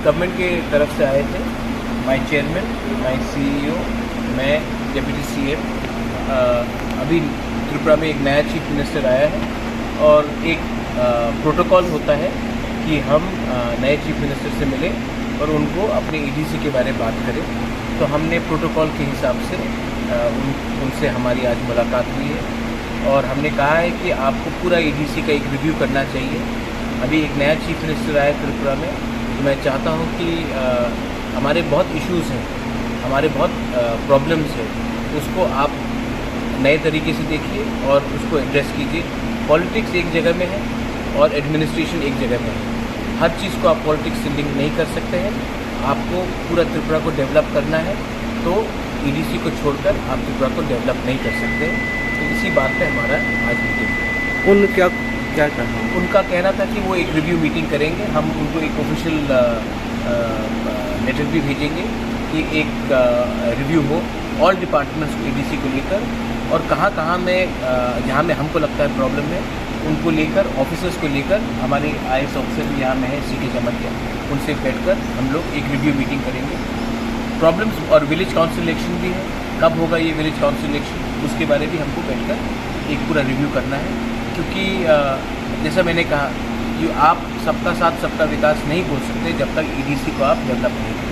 Government के तरफ से आए थे, माय चेयरमैन, माय सीईओ, मैं डिप्टी सीएम। अभी त्रिपुरा में एक नया चीफ मिनिस्टर आया है और एक प्रोटोकॉल होता है कि हम नए चीफ मिनिस्टर से मिले और उनको अपने ईडीसी के बारे में बात करें। तो हमने प्रोटोकॉल के हिसाब से उनसे हमारी आज मुलाकात हुई है और हमने कहा है कि आपको पूरा ईडीसी का एक रिव्यू करना चाहिए। अभी एक नया चीफ मिनिस्टर आया त्रिपुरा में, तो मैं चाहता हूँ कि हमारे बहुत इश्यूज़ हैं, हमारे बहुत प्रॉब्लम्स हैं, उसको आप नए तरीके से देखिए और उसको एड्रेस कीजिए। पॉलिटिक्स एक जगह में है और एडमिनिस्ट्रेशन एक जगह में है। हर चीज़ को आप पॉलिटिक्स से लिंक नहीं कर सकते हैं। आपको पूरा त्रिपुरा को डेवलप करना है तो ईडीसी को छोड़कर आप त्रिपुरा को डेवलप नहीं कर सकते। तो इसी बात पे हमारा आज मीटिंग है। उन क्या कहना? उनका कहना था कि वो एक रिव्यू मीटिंग करेंगे। हम उनको एक ऑफिशियल लेटर भी भेजेंगे कि एक रिव्यू हो ऑल डिपार्टमेंट्स को ईडीसी को लेकर, और कहाँ में जहाँ में हमको लगता है प्रॉब्लम है उनको लेकर, ऑफिसर्स को लेकर, हमारे आईएएस ऑफिसर भी यहाँ में है सीके चमकिया, उनसे बैठकर हम लोग एक रिव्यू मीटिंग करेंगे। प्रॉब्लम्स और विलेज काउंसिल इलेक्शन भी है, कब होगा ये विलेज काउंसिल इलेक्शन, उसके बारे में हमको बैठकर एक पूरा रिव्यू करना है। क्योंकि जैसा मैंने कहा कि आप सबका साथ सबका विकास नहीं बोल सकते जब तक ईडीसी को आप डेवलप नहीं करें।